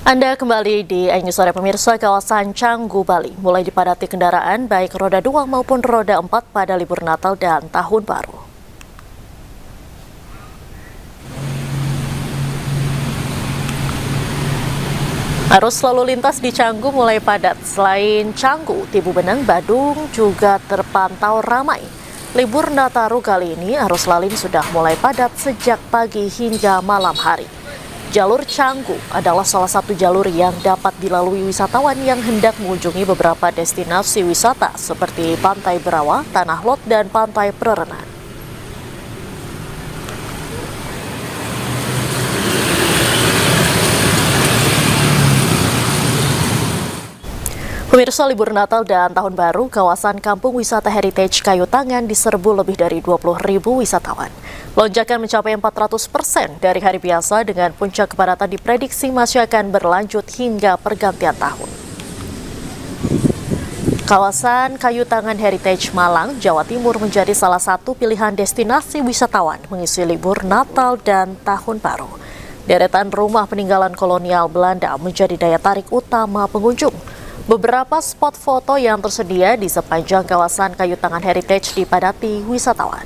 Anda kembali di iNews Sore pemirsa. Kawasan Canggu, Bali mulai dipadati kendaraan baik roda 2 maupun roda 4 pada libur Natal dan Tahun Baru. Arus lalu lintas di Canggu mulai padat. Selain Canggu, Tibu Beneng, Badung juga terpantau ramai. Libur Nataru kali ini arus lalin sudah mulai padat sejak pagi hingga malam hari. Jalur Canggu adalah salah satu jalur yang dapat dilalui wisatawan yang hendak mengunjungi beberapa destinasi wisata seperti Pantai Berawa, Tanah Lot, dan Pantai Prerenan. Pemirsa, libur Natal dan Tahun Baru, kawasan Kampung Wisata Heritage Kayu Tangan diserbu lebih dari 20.000 wisatawan. Lonjakan mencapai 400% dari hari biasa dengan puncak kepadatan diprediksi masih akan berlanjut hingga pergantian tahun. Kawasan Kayu Tangan Heritage Malang, Jawa Timur menjadi salah satu pilihan destinasi wisatawan mengisi libur Natal dan Tahun Baru. Deretan rumah peninggalan kolonial Belanda menjadi daya tarik utama pengunjung. Beberapa spot foto yang tersedia di sepanjang kawasan Kayu Tangan Heritage dipadati wisatawan.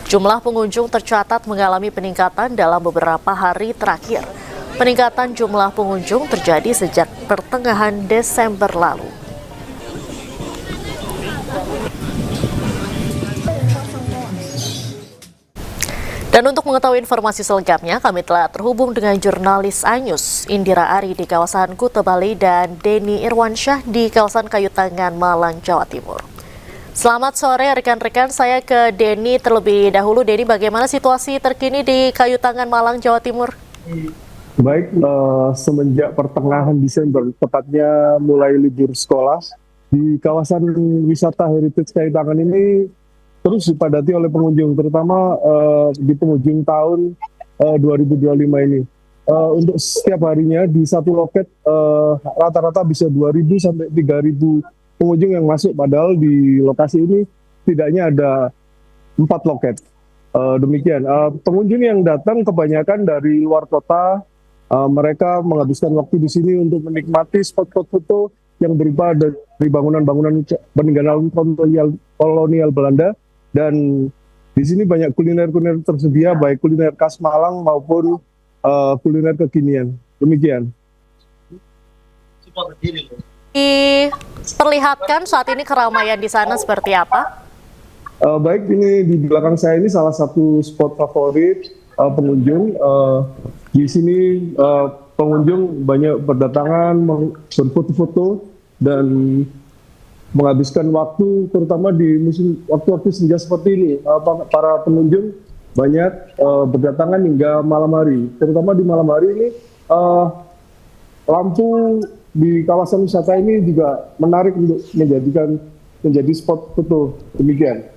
Jumlah pengunjung tercatat mengalami peningkatan dalam beberapa hari terakhir. Peningkatan jumlah pengunjung terjadi sejak pertengahan Desember lalu. Dan untuk mengetahui informasi selengkapnya, kami telah terhubung dengan jurnalis iNews Indira Ari di kawasan Kuta Bali dan Denny Irwansyah di kawasan Kayu Tangan Malang, Jawa Timur. Selamat sore rekan-rekan, saya ke Denny terlebih dahulu. Denny, bagaimana situasi terkini di Kayu Tangan Malang, Jawa Timur? Baik, semenjak pertengahan Desember, tepatnya mulai libur sekolah, di kawasan wisata Heritage Kayu Tangan ini terus dipadati oleh pengunjung, terutama di penghujung tahun 2025 ini. Untuk setiap harinya di satu loket rata-rata bisa 2.000 sampai 3.000 pengunjung yang masuk, padahal di lokasi ini setidaknya ada 4 loket. Demikian, pengunjung yang datang kebanyakan dari luar kota, mereka menghabiskan waktu di sini untuk menikmati spot-spot foto yang berupa dari bangunan-bangunan peninggalan kolonial Belanda. Dan di sini banyak kuliner-kuliner tersedia, baik kuliner khas Malang maupun kuliner kekinian. Demikian. Diperlihatkan saat ini keramaian di sana seperti apa? Baik, ini di belakang saya ini salah satu spot favorit pengunjung. Di sini pengunjung banyak berdatangan berfoto-foto dan menghabiskan waktu, terutama di musim waktu-waktu senja seperti ini. Para pengunjung banyak berdatangan hingga malam hari, terutama di malam hari ini lampu di kawasan wisata ini juga menarik untuk menjadi spot foto. Demikian.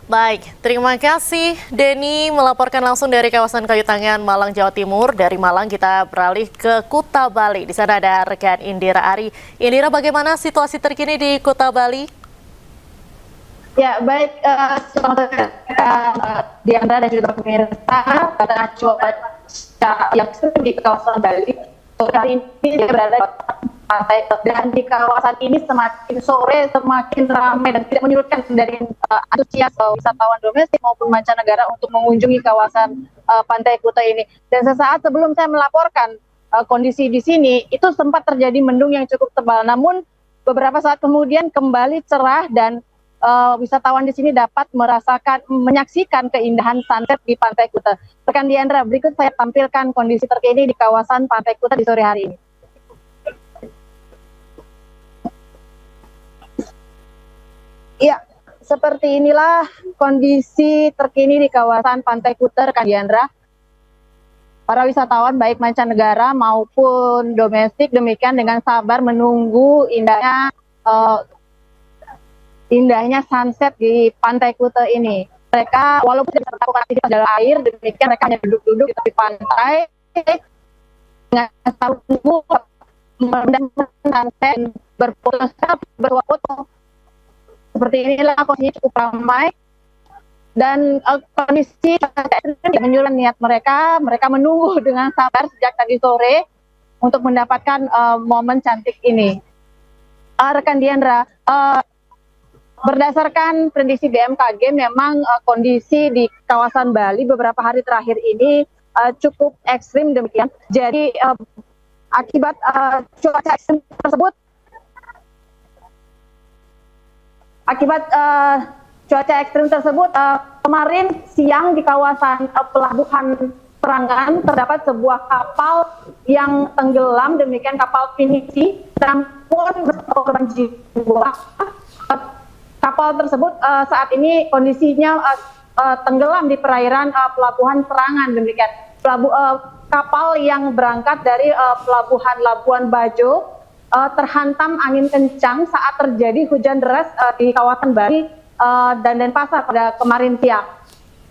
Baik, terima kasih Denny melaporkan langsung dari kawasan Kayu Tangan Malang, Jawa Timur. Dari Malang kita beralih ke Kuta Bali. Di sana ada rekan Indira Ari. Indira, bagaimana situasi terkini di Kuta Bali? Ya, baik, selamat Diandra dan juga pemirsa pada cuaca yang sedang di kawasan Bali. Hari ini dia berada di pantai, dan di kawasan ini semakin sore semakin ramai dan tidak menyurutkan dari antusias wisatawan domestik maupun mancanegara untuk mengunjungi kawasan Pantai Kuta ini. Dan sesaat sebelum saya melaporkan kondisi di sini, itu sempat terjadi mendung yang cukup tebal. Namun beberapa saat kemudian kembali cerah dan wisatawan di sini dapat menyaksikan keindahan sunset di Pantai Kuta. Rekan Diandra, berikut saya tampilkan kondisi terkini di kawasan Pantai Kuta di sore hari ini. Iya, seperti inilah kondisi terkini di kawasan Pantai Kuta, rekan Diandra. Para wisatawan baik mancanegara maupun domestik demikian dengan sabar menunggu indahnya sunset di Pantai Kuta ini. Mereka walaupun tidak melakukan aktivitas dalam air, demikian mereka hanya duduk-duduk di tepi pantai dengan tunggu mendengarkan sunset, berfoto. Seperti inilah kondisinya cukup ramai dan kondisi menyuruh niat mereka menunggu dengan sabar sejak tadi sore untuk mendapatkan momen cantik ini. Rekan Diandra, berdasarkan prediksi BMKG, memang kondisi di kawasan Bali beberapa hari terakhir ini cukup ekstrim demikian. Jadi akibat cuaca ekstrim tersebut, kemarin siang di kawasan pelabuhan Serangan terdapat sebuah kapal yang tenggelam, demikian kapal Pinisi, namun berkorban jiwa. Kapal tersebut saat ini kondisinya tenggelam di perairan pelabuhan Serangan, demikian. Kapal yang berangkat dari pelabuhan Labuan Bajo terhantam angin kencang saat terjadi hujan deras di kawasan Bali dan Denpasar pada kemarin siang.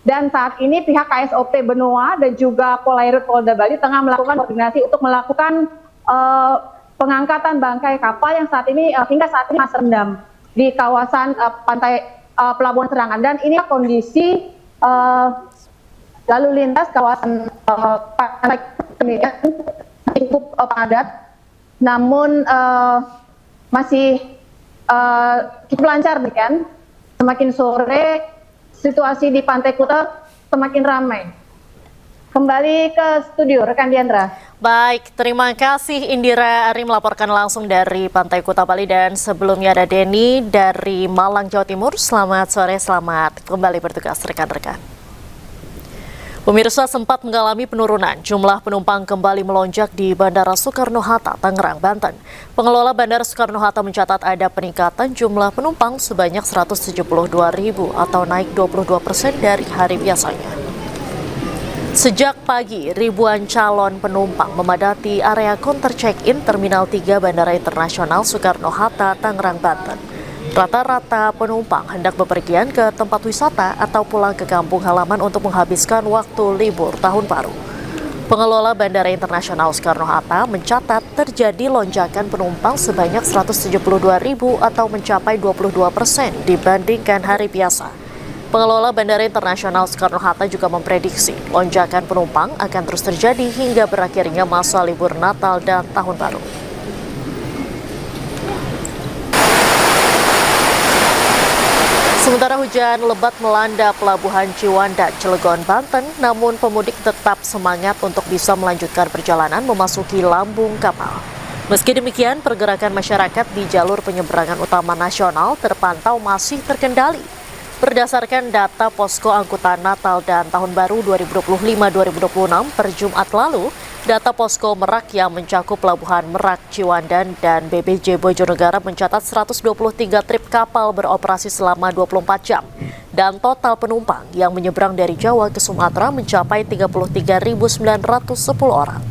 Dan saat ini pihak KSOP Benoa dan juga Polairut Polda Bali tengah melakukan koordinasi untuk melakukan pengangkatan bangkai kapal yang hingga saat ini masih terendam di kawasan pantai Pelabuhan Serangan. Dan ini kondisi lalu lintas kawasan pantai cukup padat, namun masih cukup lancar, kan? Semakin sore situasi di Pantai Kuta semakin ramai. Kembali ke studio, rekan Diandra. Baik, terima kasih Indira Ari melaporkan langsung dari Pantai Kuta Bali, dan sebelumnya ada Denny dari Malang, Jawa Timur. Selamat sore, selamat kembali bertugas rekan-rekan. Pemirsa, sempat mengalami penurunan, jumlah penumpang kembali melonjak di Bandara Soekarno-Hatta, Tangerang, Banten. Pengelola Bandara Soekarno-Hatta mencatat ada peningkatan jumlah penumpang sebanyak 172.000 atau naik 22% dari hari biasanya. Sejak pagi, ribuan calon penumpang memadati area counter check-in Terminal 3 Bandara Internasional Soekarno-Hatta, Tangerang, Banten. Rata-rata penumpang hendak bepergian ke tempat wisata atau pulang ke kampung halaman untuk menghabiskan waktu libur tahun baru. Pengelola Bandara Internasional Soekarno-Hatta mencatat terjadi lonjakan penumpang sebanyak 172.000 atau mencapai 22% dibandingkan hari biasa. Pengelola Bandara Internasional Soekarno-Hatta juga memprediksi lonjakan penumpang akan terus terjadi hingga berakhirnya masa libur Natal dan Tahun Baru. Sementara hujan lebat melanda Pelabuhan Ciwandan, Cilegon, Banten, namun pemudik tetap semangat untuk bisa melanjutkan perjalanan memasuki lambung kapal. Meski demikian, pergerakan masyarakat di jalur penyeberangan utama nasional terpantau masih terkendali. Berdasarkan data Posko Angkutan Natal dan Tahun Baru 2025-2026 per Jumat lalu, data Posko Merak yang mencakup Pelabuhan Merak, Ciwandan, dan BBJ Bojonegara mencatat 123 trip kapal beroperasi selama 24 jam. Dan total penumpang yang menyeberang dari Jawa ke Sumatera mencapai 33.910 orang.